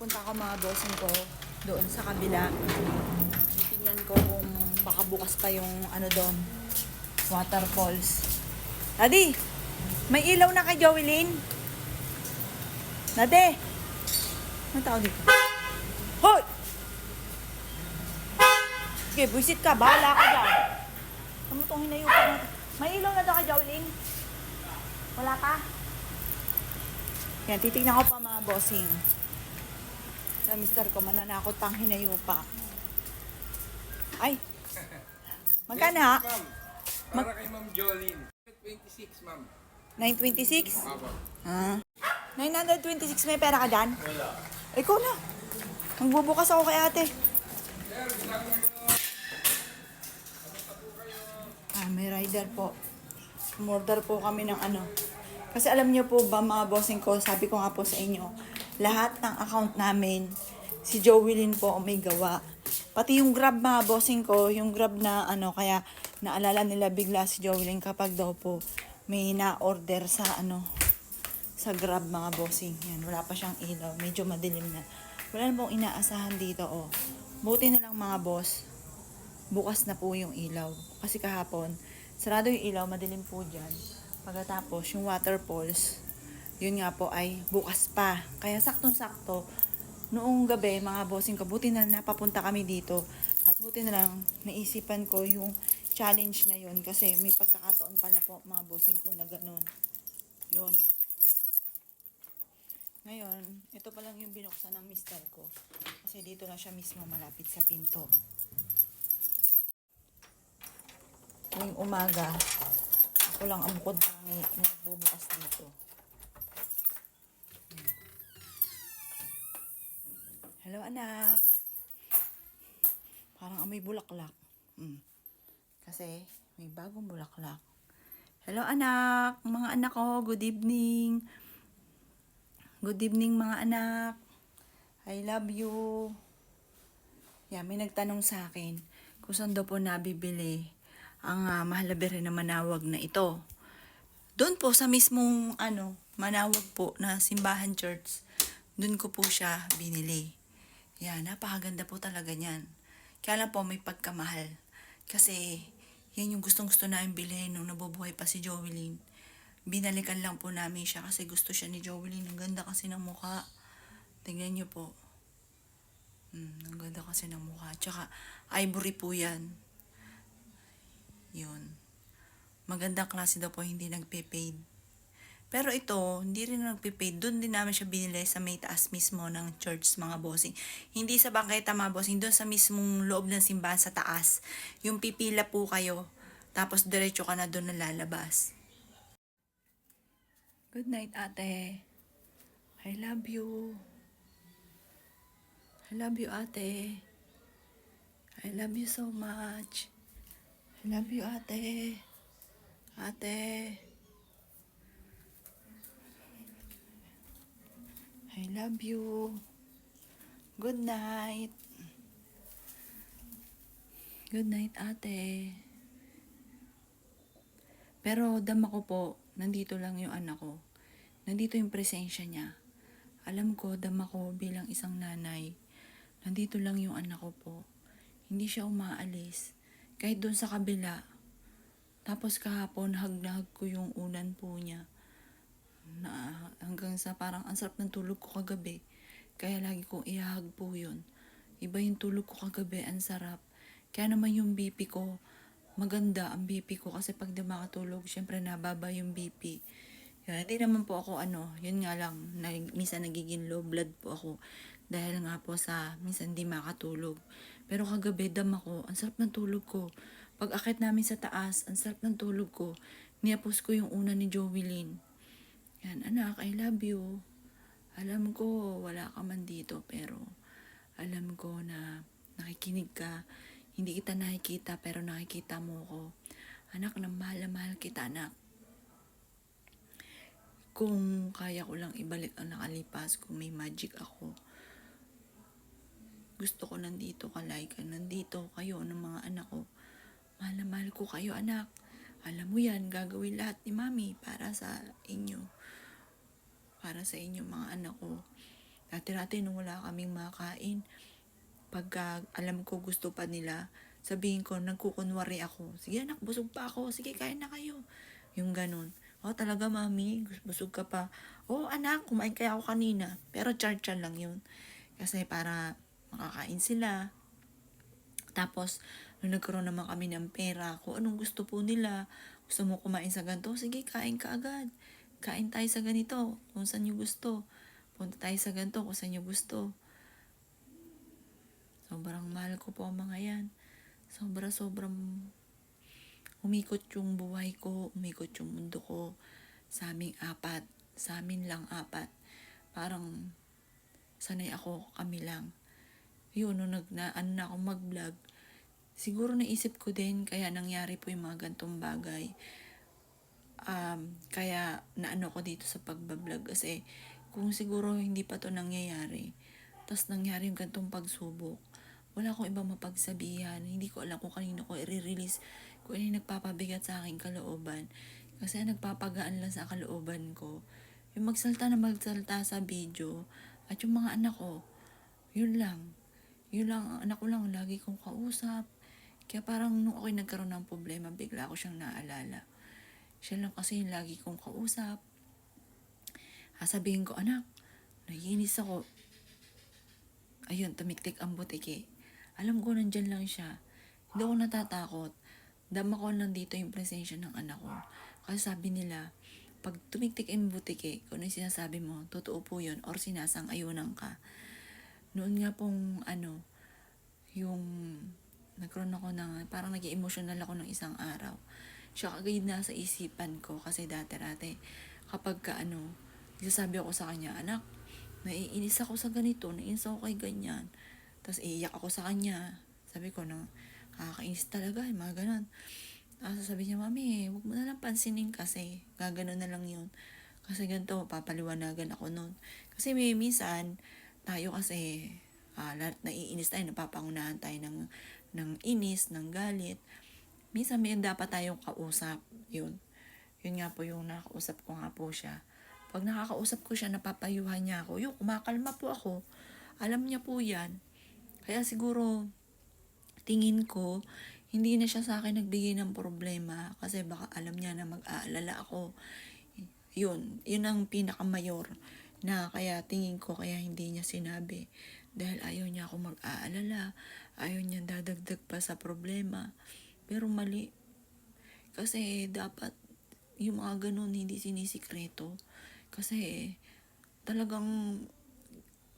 Pupunta ako mga bossing ko doon sa kabila. Tingnan ko kung baka bukas pa yung ano doon, waterfalls. Daddy, may ilaw na kay Joelyn. Daddy, ano tao dito? Hoy! Okay, buisit ka. Bahala ka dyan. Ano itong hinayupan natin? May ilaw na daw kay Joelyn. Wala ka? Yan, titignan ko pa mga bossing. Sa mister ko, mananakot pang hinayupa. Ay! Magkano ha? Ma'am, para kay Ma'am Jolene. 26, ma'am. 926? Apo. Ah. 926 may pera ka dyan? Wala. Ikaw na. Magbubukas ako kay ate. Sir, ginagawa nyo. May rider po. Umorder po kami ng ano. Kasi alam niyo po ba mga bossing ko, sabi ko nga po sa inyo, lahat ng account namin, si Joelyn po ang may gawa. Pati yung Grab mga bossing ko, yung Grab na ano, kaya naalala nila bigla si Joelyn kapag daw po may na-order sa ano, sa Grab mga bossing. Yan, wala pa siyang ilaw. Medyo madilim na. Wala na pong inaasahan dito, oh. Buti na lang mga boss, bukas na po yung ilaw. Kasi kahapon, sarado yung ilaw, madilim po dyan. Pagkatapos, yung waterfalls, yun nga po ay bukas pa. Kaya saktong-sakto, noong gabi, mga bossing ko, buti na napapunta kami dito. At buti na lang, naisipan ko yung challenge na yun. Kasi may pagkakataon pala po, mga bossing ko, na ganun. Yun. Ngayon, ito pa lang yung binuksan ng mister ko. Kasi dito lang siya mismo malapit sa pinto. Ngayong umaga, ako lang ang bukod tangi na nagbubukas dito. Hello anak. Parang amoy bulaklak. Kasi may bagong bulaklak. Hello anak. Mga anak ko, good evening. Good evening mga anak. I love you. Yeah, may nagtanong sa akin kung saan daw po nabibili ang mahalabi rin na Manawag na ito. Doon po sa mismong Manawag po na simbahan church, doon ko po siya binili. Yan, napakaganda po talaga niyan. Kaya lang po may pagkamahal. Kasi yan yung gustong-gusto namin bilhin nung nabubuhay pa si Joelyn. Binalikan lang po namin siya kasi gusto siya ni Joelyn. Ang ganda kasi ng mukha. Tingnan niyo po. Ang ganda kasi ng mukha. Tsaka ivory po yan. Yun. Magandang klase daw po, hindi nagpe-paid. Pero ito, hindi rin nagpe-paid. Doon din namin siya binili sa may taas mismo ng church, mga bossing. Hindi sa bangketa, mga bossing. Doon sa mismong loob ng simbahan sa taas. Yung pipila po kayo. Tapos diretso ka na doon na lalabas. Good night, ate. I love you. I love you, ate. I love you so much. I love you, ate. Ate. I love you. Good night. Good night, ate. Pero dama ko po, nandito lang yung anak ko. Nandito yung presensya niya. Alam ko, dama ko bilang isang nanay. Nandito lang yung anak ko po. Hindi siya umaalis. Kahit doon sa kabila. Tapos kahapon, hug na hug ko yung unan po niya. Na hanggang sa parang ang sarap ng tulog ko kagabi. Kaya lagi kong ihahag po yun. Iba yung tulog ko kagabi, ang sarap. Kaya naman yung BP ko, maganda ang BP ko. Kasi pag di makatulog, syempre nababa yung BP. Yun, hindi naman po ako yun nga lang, minsan nagiging low blood po ako. Dahil nga po sa minsan di makatulog. Pero kagabi, dam ako, ang sarap ng tulog ko. Pag akit namin sa taas, ang sarap ng tulog ko. Niapos ko yung una ni Joelyn. Yan, anak, I love you. Alam ko, wala ka man dito, pero alam ko na nakikinig ka. Hindi kita nakikita, pero nakikita mo ko. Anak, na mahal na mahal kita, anak. Kung kaya ko lang ibalik ang nakalipas, kung may magic ako, gusto ko nandito ka, like, nandito kayo ng mga anak ko. Mahal na mahal ko kayo, anak. Alam mo yan, gagawin lahat ni mami para sa inyo. Para sa inyo, mga anak ko. Dati-dati nung wala kaming makain, pagka alam ko gusto pa nila, sabihin ko, nagkukunwari ako. Sige anak, busog pa ako. Sige, kain na kayo. Yung ganun. Oh, talaga mami, busog ka pa. Oh, anak, kumain kaya ako kanina. Pero char-char lang yun. Kasi para makakain sila. Tapos, nung nagkaroon naman kami ng pera, kung anong gusto po nila, gusto mo kumain sa ganito, sige, kain ka agad. Kain tayo sa ganito, kung saan nyo gusto. Punta tayo sa ganito, kung saan nyo gusto. Sobrang mahal ko po ang mga yan. Sobrang umikot yung buhay ko, umikot yung mundo ko. Sa aming apat, sa amin lang apat. Parang sanay ako, kami lang. Yun, nung ano na ako mag-vlog, siguro naisip ko din, kaya nangyari po yung mga gantong bagay. Kaya naano ko dito sa pagbablog kasi kung siguro hindi pa to nangyayari, tapos nangyari yung gantong pagsubok, wala akong ibang mapagsabihan, hindi ko alam kung kanino ko i-release, kung ano yung nagpapabigat sa aking kalooban. Kasi nagpapagaan lang sa kalooban ko, yung magsalta na magsalta sa video, at yung mga anak ko, yun lang, ang anak ko lang, lagi kong kausap. Kaya parang nung ako'y nagkaroon ng problema, bigla ako siyang naalala. Siya lang kasi yung lagi kong kausap. Sasabihin ko, anak, naiinis ako. Ayun, tumiktik ang butike. Alam ko, nandyan lang siya. Hindi ako natatakot. Dama ko lang dito yung presensya ng anak ko. Kasi sabi nila, pag tumiktik ang butike, kung ano yung sinasabi mo, totoo po yun, or sinasang-ayunan ka. Noon nga pong, yung nagkaroon ako ng, parang naging emotional ako ng isang araw. Siya kagad nasa isipan ko kasi dati-dati, kapag sasabi ako sa kanya, anak, naiinis ako sa ganito, naiinis ako kay ganyan. Tapos iiyak ako sa kanya. Sabi ko, kakainis talaga, mga ganon. Sabi niya, mami, huwag mo na lang pansinin kasi, gaganon na lang yun. Kasi ganito, papaliwanagan ako nun. Kasi may minsan, tayo kasi, lahat naiinis tayo, napapangunahan tayo ng inis, ng galit. Minsan may dapat tayong kausap. Yun nga po yung nakausap ko nga po siya. Pag nakakausap ko siya, napapayuhan niya ako. Yung kumakalma po ako. Alam niya po yan. Kaya siguro, tingin ko, hindi na siya sa akin nagbigay ng problema. Kasi baka alam niya na mag-aalala ako. Yun ang pinakamayor na kaya tingin ko kaya hindi niya sinabi. Dahil ayaw niya ako mag-aalala. Ayaw niya dadagdag pa sa problema. Pero mali. Kasi dapat yung mga ganun hindi sinisikreto. Kasi talagang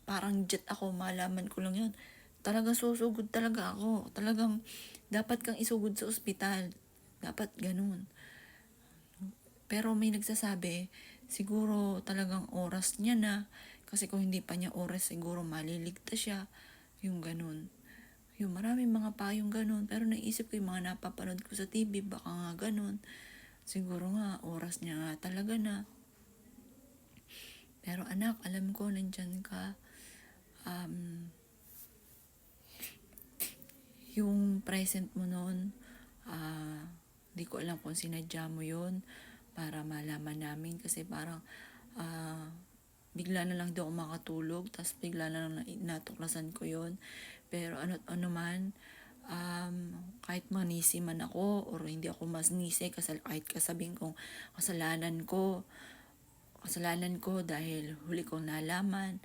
parang jet ako, malaman ko lang yun. Talagang susugod talaga ako. Talagang dapat kang isugod sa ospital. Dapat ganun. Pero may nagsasabi, siguro talagang oras niya na. Kasi kung hindi pa niya oras, siguro maliligtas siya. Yung ganun. Yung maraming mga payong ganun. Pero naisip ko yung mga napapanood ko sa TV, baka nga ganun. Siguro nga, oras niya nga talaga na. Pero anak, alam ko, nandyan ka. Yung present mo noon, di ko alam kung sinadya mo yun para malaman namin. Kasi parang, bigla na lang daw ako makatulog, tapos bigla na lang natuklasan ko yun. Pero ano man, kahit manisi man ako, or hindi ako mas nisi, kahit kasabihin kong kasalanan ko dahil huli kong nalaman,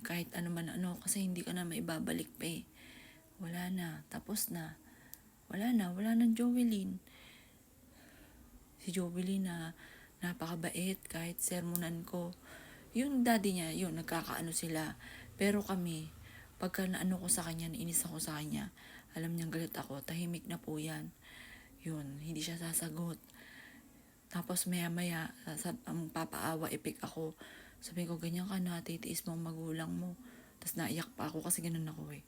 kahit ano man kasi hindi ka na maibabalik pa eh. Wala na, tapos na. Wala nang Jovelyn. Si Jovelyn na napakabait, kahit sermonan ko. Yung daddy niya, yun, nagkakaano sila. Pero kami, pagka naano ko sa kanya, nainis ako sa kanya, alam niyang galit ako, tahimik na po yan. Yun, hindi siya sasagot. Tapos maya-maya, ang papaawa, ipik ako. Sabi ko, ganyan ka na, titiis mo ang magulang mo. Tapos naiyak pa ako kasi ganun ako eh.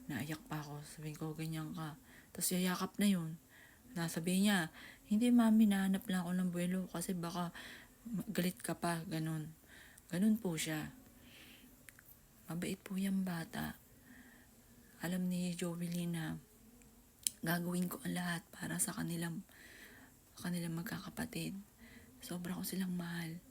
Naiyak pa ako. Sabi ko, ganyan ka. Tapos yayakap na yun. Sabi niya, hindi mami, nahanap lang ako ng buwelo kasi baka galit ka pa, ganun. Ganun po siya. Mabait po yung bata. Alam ni Jovelyn na gagawin ko ang lahat para sa kanilang magkakapatid. Sobra ko silang mahal.